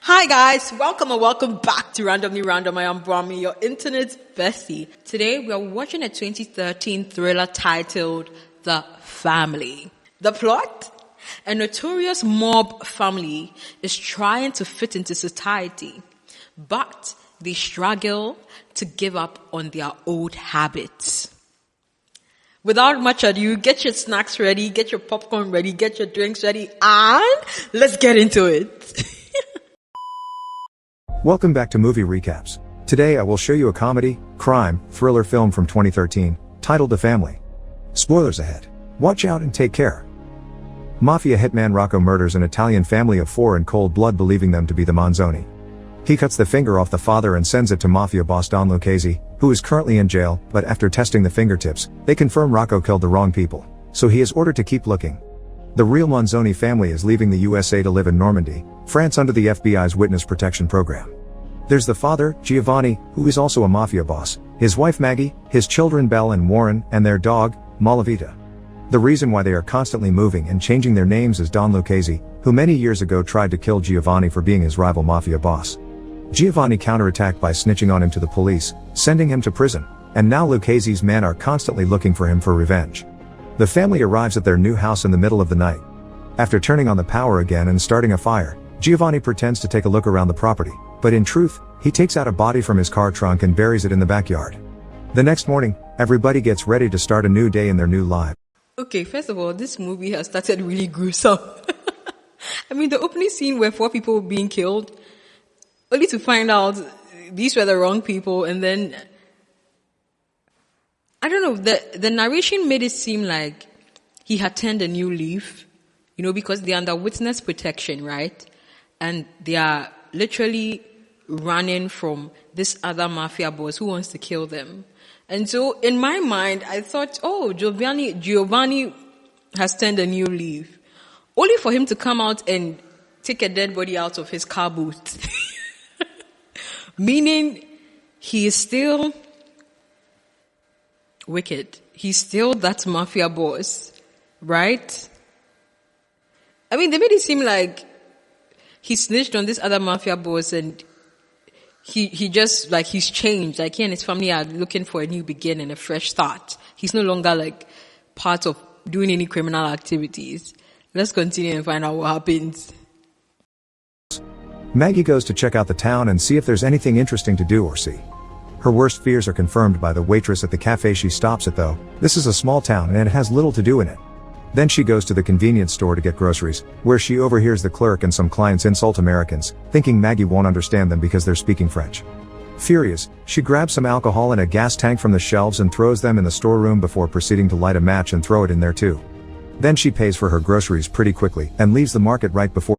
Hi guys, welcome and welcome back to Randomly Random. I am Brahmi, your internet bestie. Today we are watching a 2013 thriller titled The Family. The plot? A notorious mob family is trying to fit into society, but they struggle to give up on their old habits. Without much ado, get your snacks ready, get your popcorn ready, get your drinks ready, and let's get into it. Welcome back to Movie Recaps. Today I will show you a comedy, crime, thriller film from 2013, titled The Family. Spoilers ahead. Watch out and take care. Mafia hitman Rocco murders an Italian family of 4 in cold blood, believing them to be the Manzoni. He cuts the finger off the father and sends it to mafia boss Don Lucchese, who is currently in jail, but after testing the fingertips, they confirm Rocco killed the wrong people, so he is ordered to keep looking. The real Manzoni family is leaving the USA to live in Normandy, France under the FBI's witness protection program. There's the father, Giovanni, who is also a mafia boss, his wife Maggie, his children Belle and Warren, and their dog, Malavita. The reason why they are constantly moving and changing their names is Don Lucchese, who many years ago tried to kill Giovanni for being his rival mafia boss. Giovanni counterattacked by snitching on him to the police, sending him to prison, and now Lucchese's men are constantly looking for him for revenge. The family arrives at their new house in the middle of the night. After turning on the power again and starting a fire, Giovanni pretends to take a look around the property, but in truth, he takes out a body from his car trunk and buries it in the backyard. The next morning, everybody gets ready to start a new day in their new life. Okay, first of all, this movie has started really gruesome. I mean, the opening scene where 4 people were being killed, only to find out these were the wrong people, and then, I don't know, the narration made it seem like he had turned a new leaf, because they're under witness protection, right? And they are literally running from this other mafia boss who wants to kill them. And so in my mind, I thought, Giovanni has turned a new leaf. Only for him to come out and take a dead body out of his car boot. Meaning he is still wicked. He's still that mafia boss, right? I mean, they made it seem like he snitched on this other mafia boss and he just, he's changed. He and his family are looking for a new beginning, a fresh start. He's no longer, part of doing any criminal activities. Let's continue and find out what happens. Maggie goes to check out the town and see if there's anything interesting to do or see. Her worst fears are confirmed by the waitress at the cafe she stops at, though. This is a small town and it has little to do in it. Then she goes to the convenience store to get groceries, where she overhears the clerk and some clients insult Americans, thinking Maggie won't understand them because they're speaking French. Furious, she grabs some alcohol and a gas tank from the shelves and throws them in the storeroom before proceeding to light a match and throw it in there too. Then she pays for her groceries pretty quickly and leaves the market right before.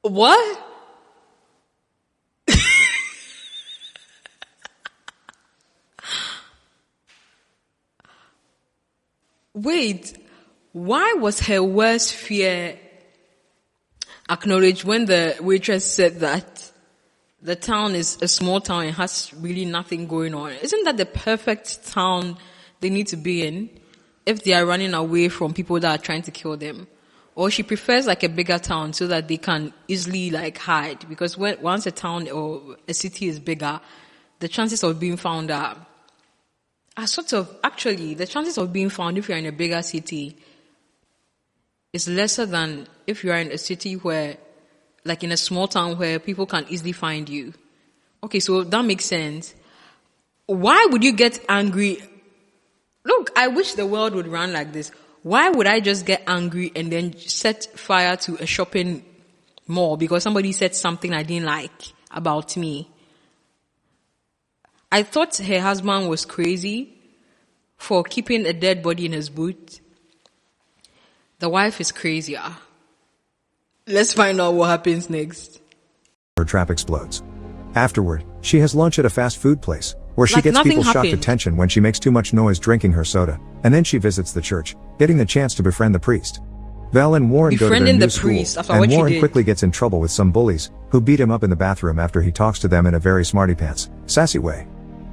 What? Wait. Why was her worst fear acknowledged when the waitress said that the town is a small town and has really nothing going on? Isn't that the perfect town they need to be in if they are running away from people that are trying to kill them? Or she prefers a bigger town so that they can easily hide, because once a town or a city is bigger, the chances of being found are the chances of being found if you're in a bigger city is lesser than if you are in a city where, in a small town where people can easily find you. Okay, so that makes sense. Why would you get angry? Look, I wish the world would run like this. Why would I just get angry and then set fire to a shopping mall because somebody said something I didn't like about me? I thought her husband was crazy for keeping a dead body in his boot. The wife is crazier. Let's find out what happens next. Her trap explodes. Afterward, she has lunch at a fast food place, where she gets people's shocked attention when she makes too much noise drinking her soda, and then she visits the church, getting the chance to befriend the priest. Val and Warren go to their new school, and Warren quickly gets in trouble with some bullies, who beat him up in the bathroom after he talks to them in a very smarty-pants, sassy way.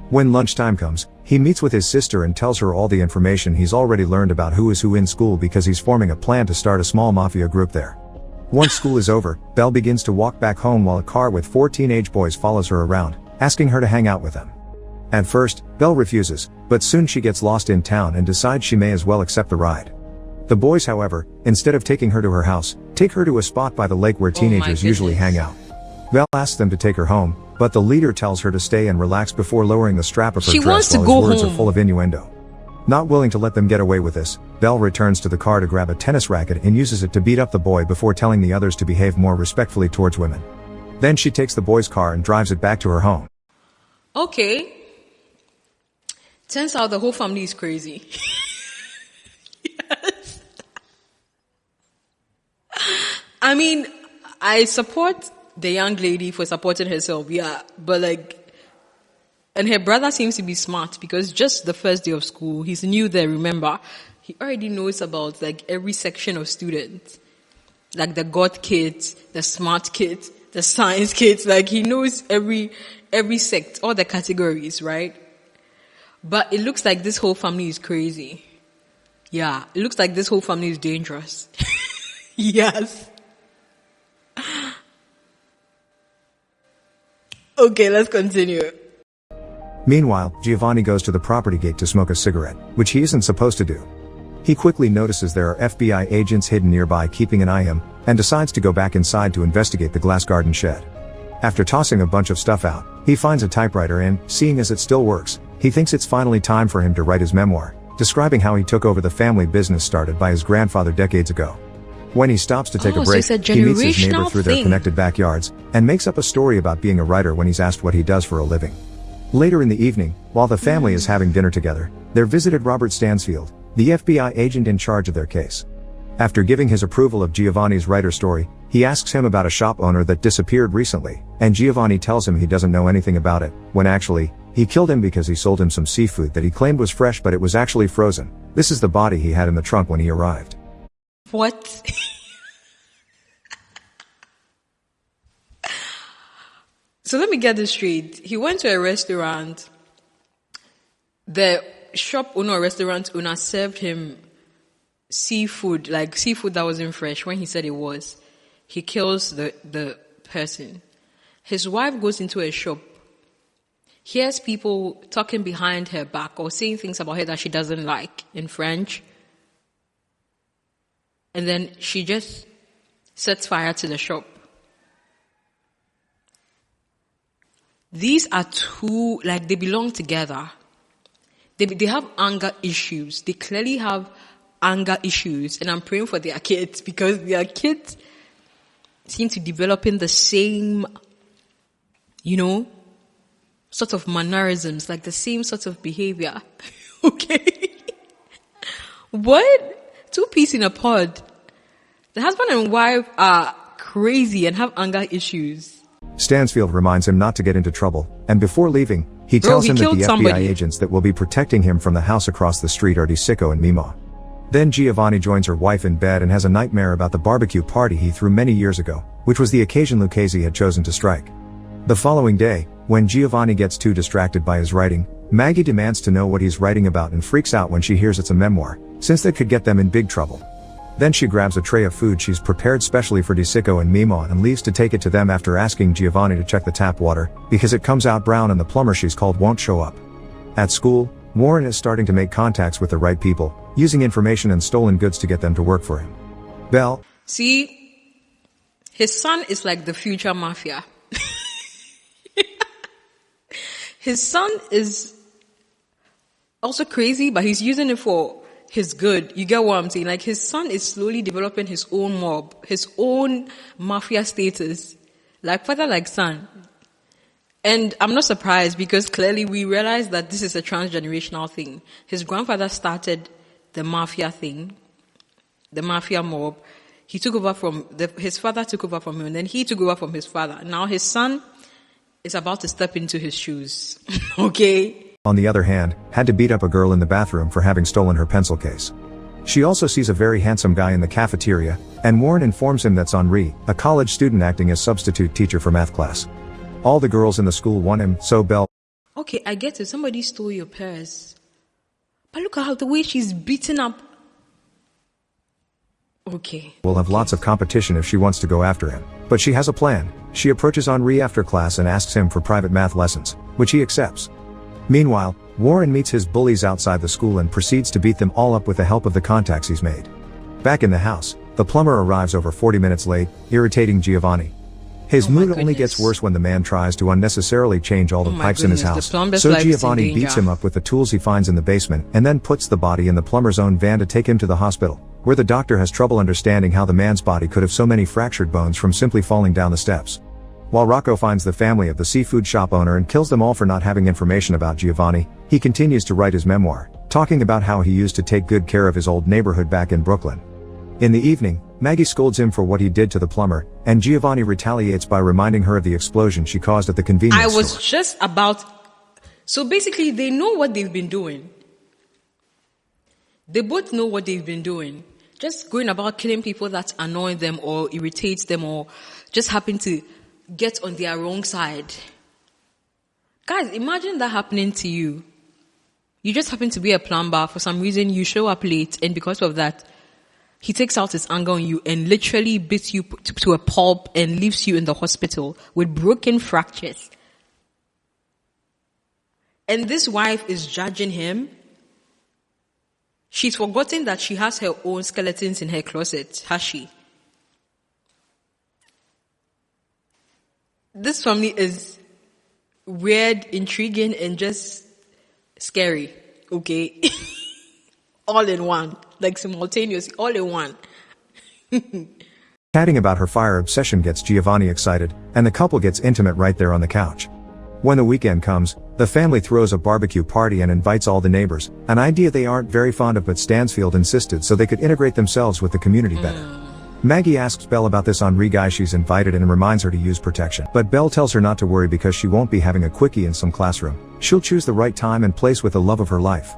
When lunchtime comes, he meets with his sister and tells her all the information he's already learned about who is who in school because he's forming a plan to start a small mafia group there. Once school is over, Belle begins to walk back home while a car with 4 teenage boys follows her around, asking her to hang out with them. At first, Belle refuses, but soon she gets lost in town and decides she may as well accept the ride. The boys, however, instead of taking her to her house, take her to a spot by the lake where teenagers usually hang out. Belle asks them to take her home, but the leader tells her to stay and relax before lowering the strap of her dress while his words are full of innuendo. Not willing to let them get away with this, Belle returns to the car to grab a tennis racket and uses it to beat up the boy before telling the others to behave more respectfully towards women. Then she takes the boy's car and drives it back to her home. Okay. Turns out the whole family is crazy. Yes. I mean, I support the young lady for supporting herself, yeah, but and her brother seems to be smart because just the first day of school, he's new there, remember? He already knows about every section of students. Like the God kids, the smart kids, the science kids, he knows every sect, all the categories, right? But it looks like this whole family is crazy. Yeah, it looks like this whole family is dangerous. Yes. Okay, let's continue. Meanwhile, Giovanni goes to the property gate to smoke a cigarette, which he isn't supposed to do. He quickly notices there are FBI agents hidden nearby keeping an eye on him, and decides to go back inside to investigate the glass garden shed. After tossing a bunch of stuff out, he finds a typewriter and, seeing as it still works, he thinks it's finally time for him to write his memoir, describing how he took over the family business started by his grandfather decades ago. When he stops to take a break, he meets his neighbor through their connected backyards, and makes up a story about being a writer when he's asked what he does for a living. Later in the evening, while the family is having dinner together, they're visited Robert Stansfield, the FBI agent in charge of their case. After giving his approval of Giovanni's writer story, he asks him about a shop owner that disappeared recently, and Giovanni tells him he doesn't know anything about it, when actually, he killed him because he sold him some seafood that he claimed was fresh but it was actually frozen. This is the body he had in the trunk when he arrived. What? So let me get this straight. He went to a restaurant. The shop owner or restaurant owner served him seafood, seafood that wasn't fresh when he said it was. He kills the person. His wife goes into a shop, hears people talking behind her back or saying things about her that she doesn't like in French. And then she just sets fire to the shop. These are two, they belong together. They have anger issues. They clearly have anger issues. And I'm praying for their kids because their kids seem to develop in the same, sort of mannerisms, the same sort of behavior. Okay? What? 2 peas in a pod. The husband and wife are crazy and have anger issues. Stansfield reminds him not to get into trouble, and before leaving, he tells him that the FBI agents that will be protecting him from the house across the street are Disico and Mima. Then Giovanni joins her wife in bed and has a nightmare about the barbecue party he threw many years ago, which was the occasion Lucchese had chosen to strike. The following day, when Giovanni gets too distracted by his writing, Maggie demands to know what he's writing about and freaks out when she hears it's a memoir, since that could get them in big trouble. Then she grabs a tray of food she's prepared specially for Disico and Mima and leaves to take it to them after asking Giovanni to check the tap water, because it comes out brown and the plumber she's called won't show up. At school, Warren is starting to make contacts with the right people, using information and stolen goods to get them to work for him. Belle. See, his son is like the future mafia. His son is also crazy, but he's using it for his good. You get what I'm saying? His son is slowly developing his own mob, his own mafia status. Like father, like son. And I'm not surprised because clearly we realize that this is a transgenerational thing. His grandfather started the mafia thing, the mafia mob. He took over his father took over from him, and then he took over from his father. Now his son is about to step into his shoes. Okay? On the other hand, had to beat up a girl in the bathroom for having stolen her pencil case. She also sees a very handsome guy in the cafeteria, and Warren informs him that's Henri, a college student acting as substitute teacher for math class. All the girls in the school want him, so Belle. Okay, I get it. Somebody stole your purse. But look at the way she's beaten up Okay. Will have lots of competition if she wants to go after him. But she has a plan. She approaches Henri after class and asks him for private math lessons, which he accepts. Meanwhile, Warren meets his bullies outside the school and proceeds to beat them all up with the help of the contacts he's made. Back in the house, the plumber arrives over 40 minutes late, irritating Giovanni. His mood only gets worse when the man tries to unnecessarily change all the pipes in his house. So Giovanni beats him up with the tools he finds in the basement and then puts the body in the plumber's own van to take him to the hospital, where the doctor has trouble understanding how the man's body could have so many fractured bones from simply falling down the steps. While Rocco finds the family of the seafood shop owner and kills them all for not having information about Giovanni, he continues to write his memoir, talking about how he used to take good care of his old neighborhood back in Brooklyn. In the evening, Maggie scolds him for what he did to the plumber, and Giovanni retaliates by reminding her of the explosion she caused at the convenience store. I was just about... So basically, they know what they've been doing. They both know what they've been doing. Just going about killing people that annoy them or irritates them or just happen to get on their wrong side. Guys, imagine that happening to you. You just happen to be a plumber. For some reason, you show up late, and because of that, he takes out his anger on you and literally beats you to a pulp and leaves you in the hospital with broken fractures. And this wife is judging him. She's forgotten that she has her own skeletons in her closet, has she? This family is weird, intriguing, and just scary, okay? All in one. Like simultaneously, all in one. Chatting about her fire obsession gets Giovanni excited, and the couple gets intimate right there on the couch. When the weekend comes, the family throws a barbecue party and invites all the neighbors, an idea they aren't very fond of, but Stansfield insisted so they could integrate themselves with the community better. Maggie asks Belle about this Henri guy she's invited and reminds her to use protection. But Belle tells her not to worry because she won't be having a quickie in some classroom. She'll choose the right time and place with the love of her life.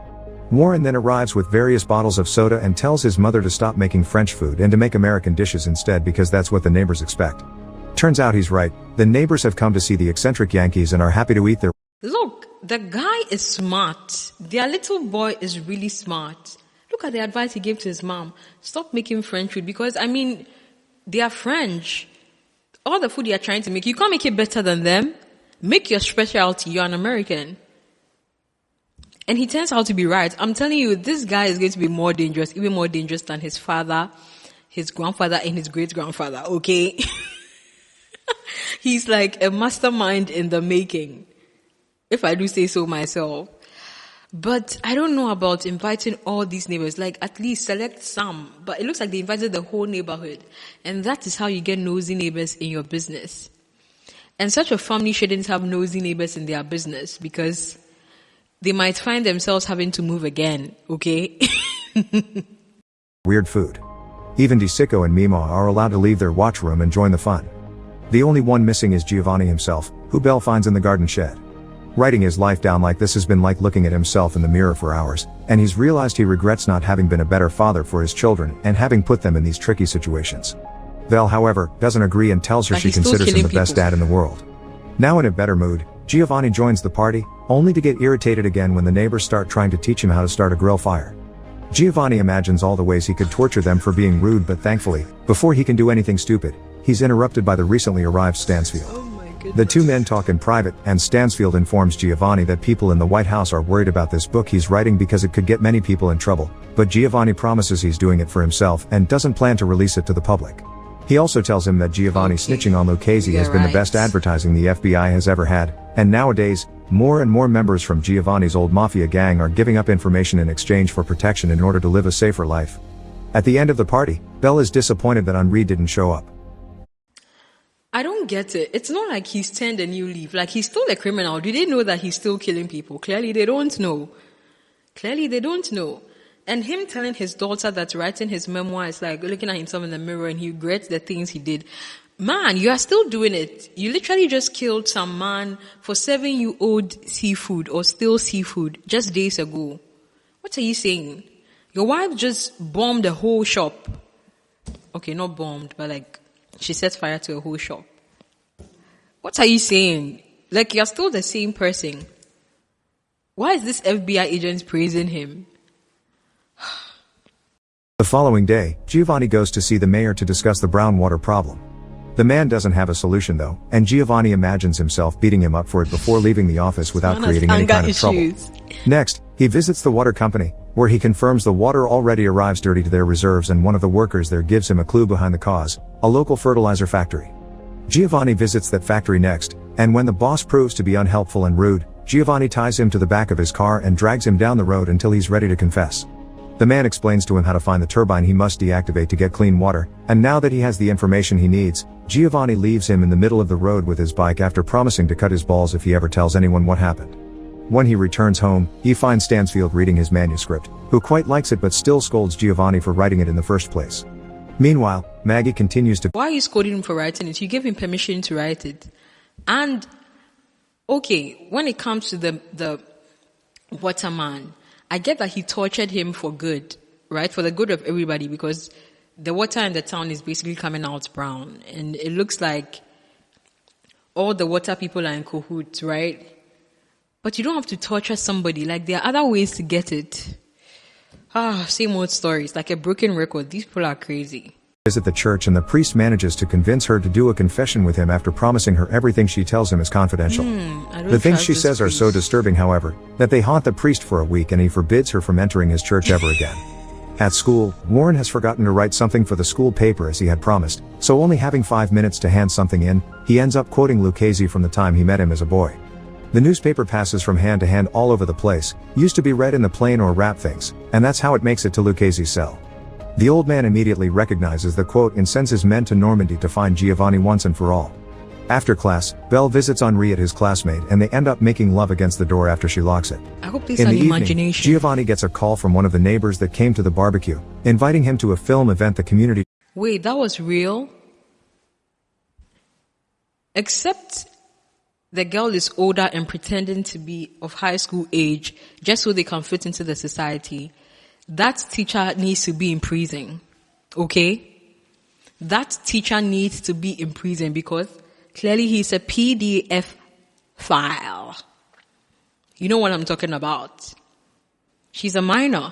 Warren then arrives with various bottles of soda and tells his mother to stop making French food and to make American dishes instead because that's what the neighbors expect. Turns out he's right. The neighbors have come to see the eccentric Yankees and are happy to eat their... Look, the guy is smart. Their little boy is really smart. Look at the advice he gave to his mom. Stop making French food because, they are French. All the food you are trying to make, you can't make it better than them. Make your specialty. You're an American. And he turns out to be right. I'm telling you, this guy is going to be more dangerous, even more dangerous than his father, his grandfather, and his great-grandfather, okay? He's like a mastermind in the making, if I do say so myself. But I don't know about inviting all these neighbors, like at least select some. But it looks like they invited the whole neighborhood. And that is how you get nosy neighbors in your business. And such a family shouldn't have nosy neighbors in their business because they might find themselves having to move again, okay? Weird food. Even DeSicco and Mima are allowed to leave their watch room and join the fun. The only one missing is Giovanni himself, who Belle finds in the garden shed. Writing his life down like this has been like looking at himself in the mirror for hours, and he's realized he regrets not having been a better father for his children and having put them in these tricky situations. Belle, however, doesn't agree and tells her she considers him the best dad in the world. Now in a better mood, Giovanni joins the party, only to get irritated again when the neighbors start trying to teach him how to start a grill fire. Giovanni imagines all the ways he could torture them for being rude, but thankfully, before he can do anything stupid, he's interrupted by the recently arrived Stansfield. The two men talk in private, and Stansfield informs Giovanni that people in the White House are worried about this book he's writing because it could get many people in trouble, but Giovanni promises he's doing it for himself and doesn't plan to release it to the public. He also tells him that Giovanni snitching on Lucchese has been the best advertising the FBI has ever had, and nowadays, more and more members from Giovanni's old mafia gang are giving up information in exchange for protection in order to live a safer life. At the end of the party, Belle is disappointed that Henri didn't show up. I don't get it. It's not like he's turned a new leaf. Like he's still a criminal. Do they know that he's still killing people? Clearly they don't know. And him telling his daughter that writing his memoir is like looking at himself in the mirror and he regrets the things he did. Man, you are still doing it. You literally just killed some man for serving you old seafood or still seafood just days ago. What are you saying? Your wife just bombed the whole shop. Okay, not bombed, but like she set fire to a whole shop. What are you saying? Like you're still the same person. Why is this FBI agent praising him? The following day, Giovanni goes to see the mayor to discuss the brown water problem. The man doesn't have a solution though, and Giovanni imagines himself beating him up for it before leaving the office without creating any kind of trouble. Next, he visits the water company, where he confirms the water already arrives dirty to their reserves, and one of the workers there gives him a clue behind the cause, a local fertilizer factory. Giovanni visits that factory next, and when the boss proves to be unhelpful and rude, Giovanni ties him to the back of his car and drags him down the road until he's ready to confess. The man explains to him how to find the turbine he must deactivate to get clean water, and now that he has the information he needs, Giovanni leaves him in the middle of the road with his bike after promising to cut his balls if he ever tells anyone what happened. When he returns home, he finds Stansfield reading his manuscript, who quite likes it but still scolds Giovanni for writing it in the first place. Meanwhile, Maggie continues to— Why are you scolding him for writing it? You gave him permission to write it. And, okay, when it comes to the waterman, I get that he tortured him for good, right? For the good of everybody, because the water in the town is basically coming out brown. And it looks like all the water people are in cahoots, right? But you don't have to torture somebody. Like, there are other ways to get it. Same old stories, like a broken record. These people are crazy. Visit the church, and the priest manages to convince her to do a confession with him after promising her everything she tells him is confidential. The things she says are so disturbing, however, that they haunt the priest for a week, and he forbids her from entering his church ever again. At school, Warren has forgotten to write something for the school paper as he had promised, so only having 5 minutes to hand something in, he ends up quoting Lucchese from the time he met him as a boy. The newspaper passes from hand to hand all over the place, used to be read in the plain or wrap things, and that's how it makes it to Lucchese's cell. The old man immediately recognizes the quote and sends his men to Normandy to find Giovanni once and for all. After class, Belle visits Henri at his classmate, and they end up making love against the door after she locks it. I hope this In is the an evening, imagination. Giovanni gets a call from one of the neighbors that came to the barbecue, inviting him to a film event the community— Wait, that was real? Except the girl is older and pretending to be of high school age just so they can fit into the society. That teacher needs to be in prison. Okay? That teacher needs to be in prison because clearly he's a PDF file. You know what I'm talking about. She's a minor.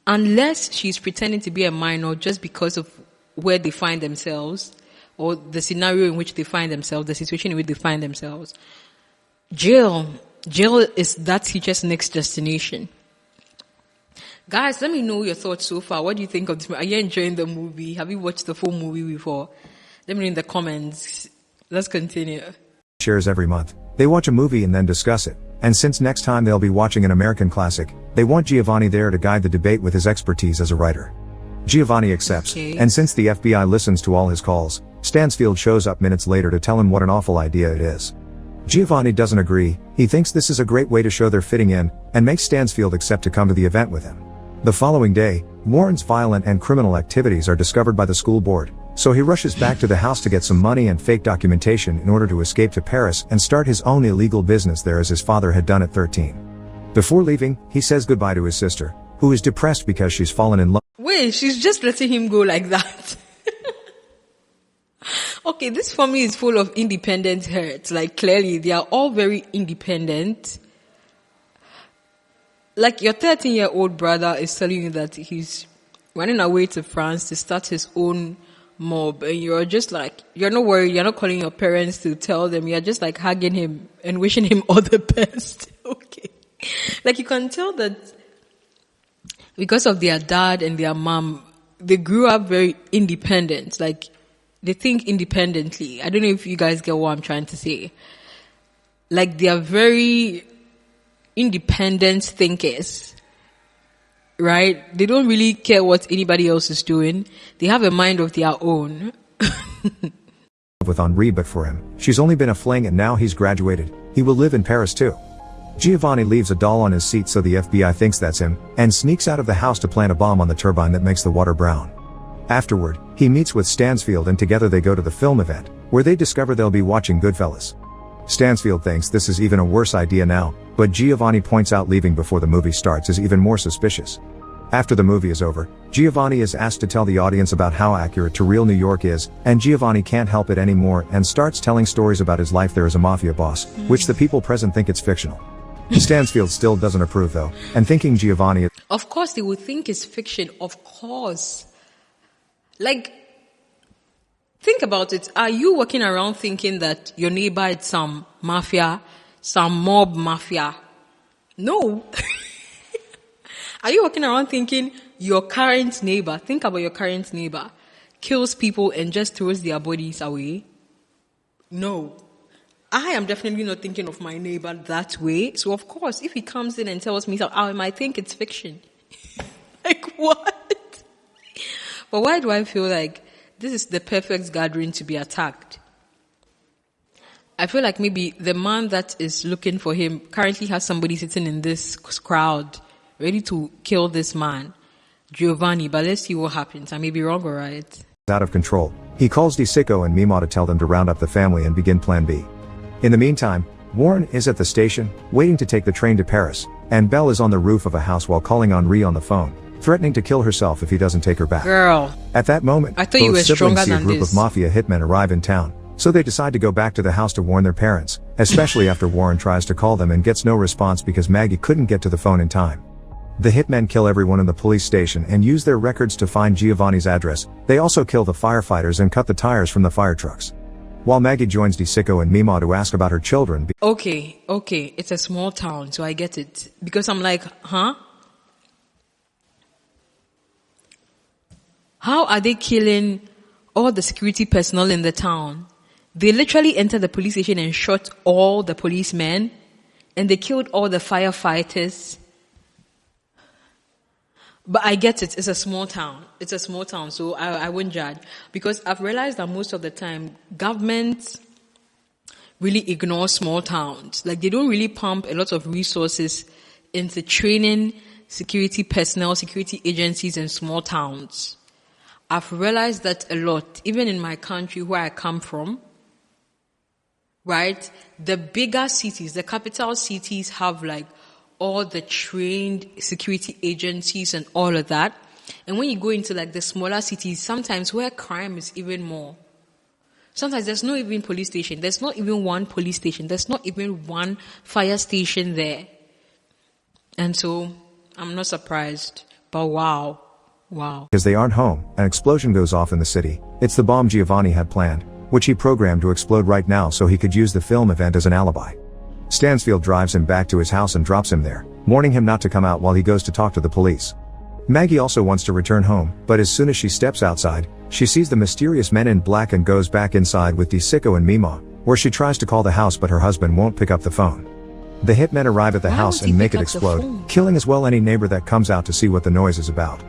Unless she's pretending to be a minor just because of where they find themselves, or the scenario in which they find themselves, the situation in which they find themselves. Jail is that teacher's next destination. Guys, let me know your thoughts so far. What do you think of this? Are you enjoying the movie? Have you watched the full movie before? Let me know in the comments. Let's continue. Shares every month. They watch a movie and then discuss it. And since next time they'll be watching an American classic, they want Giovanni there to guide the debate with his expertise as a writer. Giovanni accepts, and since the FBI listens to all his calls, Stansfield shows up minutes later to tell him what an awful idea it is. Giovanni doesn't agree. He thinks this is a great way to show they're fitting in, and makes Stansfield accept to come to the event with him. The following day, Warren's violent and criminal activities are discovered by the school board, so he rushes back to the house to get some money and fake documentation in order to escape to Paris and start his own illegal business there as his father had done at 13. Before leaving, he says goodbye to his sister, who is depressed because she's fallen in love. Wait, she's just letting him go like that. Okay, this family is full of independent hurts. Like, clearly, they are all very independent. Like, your 13-year-old brother is telling you that he's running away to France to start his own mob, and you're just like, you're not worried, you're not calling your parents to tell them, you're just like hugging him and wishing him all the best. Okay. Like, you can tell that because of their dad and their mom, they grew up very independent. Like, they think independently. I don't know if you guys get what I'm trying to say. Like, they are very independent thinkers, right? They don't really care what anybody else is doing. They have a mind of their own. With Henri, but for him, she's only been a fling, and now he's graduated. He will live in Paris too. Giovanni leaves a doll on his seat so the FBI thinks that's him, and sneaks out of the house to plant a bomb on the turbine that makes the water brown. Afterward, he meets with Stansfield, and together they go to the film event, where they discover they'll be watching Goodfellas. Stansfield thinks this is even a worse idea now, but Giovanni points out leaving before the movie starts is even more suspicious. After the movie is over, Giovanni is asked to tell the audience about how accurate to real New York is, and Giovanni can't help it anymore and starts telling stories about his life there as a mafia boss, which the people present think it's fictional. Stansfield still doesn't approve though, and thinking Giovanni. Of course, they would think it's fiction. Of course. Like, think about it. Are you walking around thinking that your neighbor is some mafia, some mob mafia? No. Are you walking around thinking your current neighbor, think about your current neighbor, kills people and just throws their bodies away? No. I am definitely not thinking of my neighbor that way. So of course, if he comes in and tells me something, I might think it's fiction. Like what? But why do I feel like this is the perfect gathering to be attacked? I feel like maybe the man that is looking for him currently has somebody sitting in this crowd ready to kill this man, Giovanni. But let's see what happens. I may be wrong, alright? Out of control. He calls DeSicco and Mima to tell them to round up the family and begin Plan B. In the meantime, Warren is at the station, waiting to take the train to Paris, and Belle is on the roof of a house while calling Henri on the phone, threatening to kill herself if he doesn't take her back. Girl. At that moment, I thought you were both stronger siblings see a than group this. of mafia hitmen arrive in town, so they decide to go back to the house to warn their parents, especially after Warren tries to call them and gets no response because Maggie couldn't get to the phone in time. The hitmen kill everyone in the police station and use their records to find Giovanni's address. They also kill the firefighters and cut the tires from the fire trucks. While Maggie joins DeSicco and Mima to ask about her children. Okay, it's a small town, so I get it. Because I'm like, huh? How are they killing all the security personnel in the town? They literally entered the police station and shot all the policemen, and they killed all the firefighters. But I get it. It's a small town. So I won't judge. Because I've realized that most of the time, governments really ignore small towns. Like, they don't really pump a lot of resources into training security personnel, security agencies in small towns. I've realized that a lot, even in my country where I come from, right? The bigger cities, the capital cities have like all the trained security agencies and all of that. And when you go into like the smaller cities, sometimes where crime is even more, sometimes there's not even police station. There's not even one police station. There's not even one fire station there. And so I'm not surprised, but wow. Because they aren't home, an explosion goes off in the city. It's the bomb Giovanni had planned, which he programmed to explode right now so he could use the film event as an alibi. Stansfield drives him back to his house and drops him there, warning him not to come out while he goes to talk to the police. Maggie also wants to return home, but as soon as she steps outside, she sees the mysterious men in black and goes back inside with DeSicco and Mima, where she tries to call the house but her husband won't pick up the phone. The hitmen arrive at the house and make it explode, killing as well any neighbor that comes out to see what the noise is about.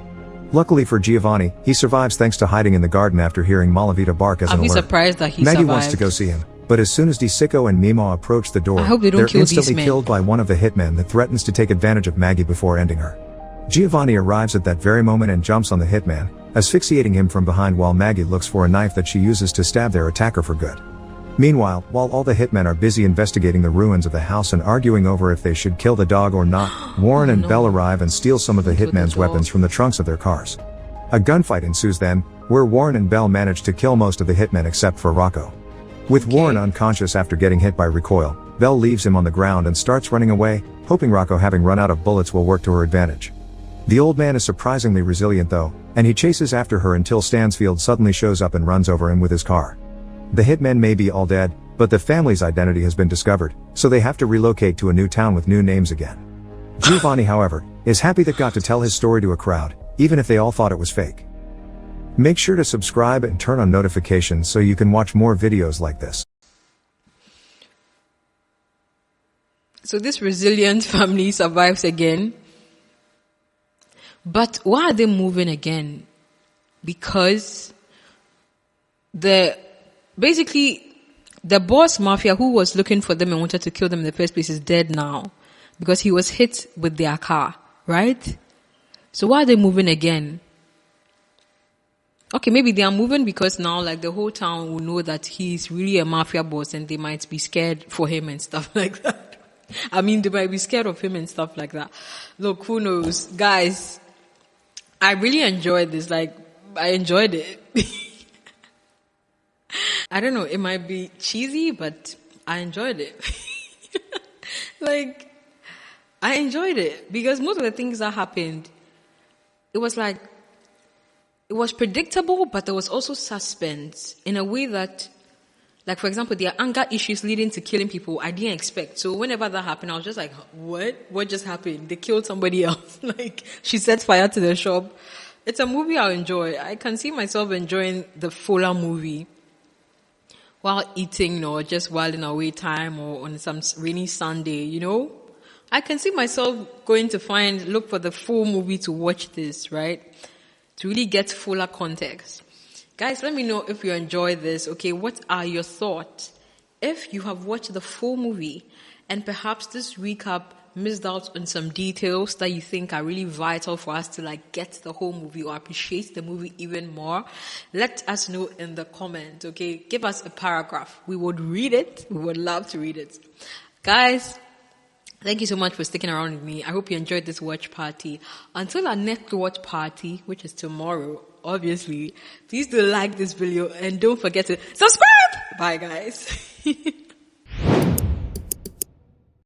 Luckily for Giovanni, he survives thanks to hiding in the garden after hearing Malavita bark as an alert. I'm surprised that he Maggie survived. wants to go see him, but as soon as DeSicco and Mima approach the door, they're instantly killed by one of the hitmen that threatens to take advantage of Maggie before ending her. Giovanni arrives at that very moment and jumps on the hitman, asphyxiating him from behind while Maggie looks for a knife that she uses to stab their attacker for good. Meanwhile, while all the hitmen are busy investigating the ruins of the house and arguing over if they should kill the dog or not, Warren and Belle arrive and steal some of the hitmen's weapons from the trunks of their cars. A gunfight ensues then, where Warren and Belle manage to kill most of the hitmen except for Rocco. With Warren unconscious after getting hit by recoil, Belle leaves him on the ground and starts running away, hoping Rocco, having run out of bullets, will work to her advantage. The old man is surprisingly resilient though, and he chases after her until Stansfield suddenly shows up and runs over him with his car. The hitmen may be all dead, but the family's identity has been discovered, so they have to relocate to a new town with new names again. Giovanni, however, is happy that got to tell his story to a crowd, even if they all thought it was fake. Make sure to subscribe and turn on notifications so you can watch more videos like this. So this resilient family survives again. But why are they moving again? Because basically the boss mafia who was looking for them and wanted to kill them in the first place is dead now. Because he was hit with their car, right? So why are they moving again? Okay, maybe they are moving because now like the whole town will know that he's really a mafia boss and they might be scared for him and stuff like that. I mean, they might be scared of him and stuff like that. Look, who knows? Guys, I really enjoyed this. Like, I enjoyed it. I don't know, it might be cheesy, but I enjoyed it. Like, I enjoyed it because most of the things that happened, it was predictable, but there was also suspense in a way that, like, for example, there are anger issues leading to killing people I didn't expect. So whenever that happened, I was just like, what? What just happened? They killed somebody else. Like, she set fire to the shop. It's a movie I'll enjoy. I can see myself enjoying the fuller movie while eating or just while in away time or on some rainy Sunday, you know? I can see myself going to look for the full movie to watch this, right? To really get fuller context. Guys, let me know if you enjoy this. Okay, what are your thoughts? If you have watched the full movie and perhaps this recap missed out on some details that you think are really vital for us to like get the whole movie or appreciate the movie even more, let us know in the comment, okay? Give us a paragraph. We would read it. We would love to read it. Guys, thank you so much for sticking around with me. I hope you enjoyed this watch party. Until our next watch party, which is tomorrow, obviously, please do like this video and don't forget to subscribe. Bye, guys.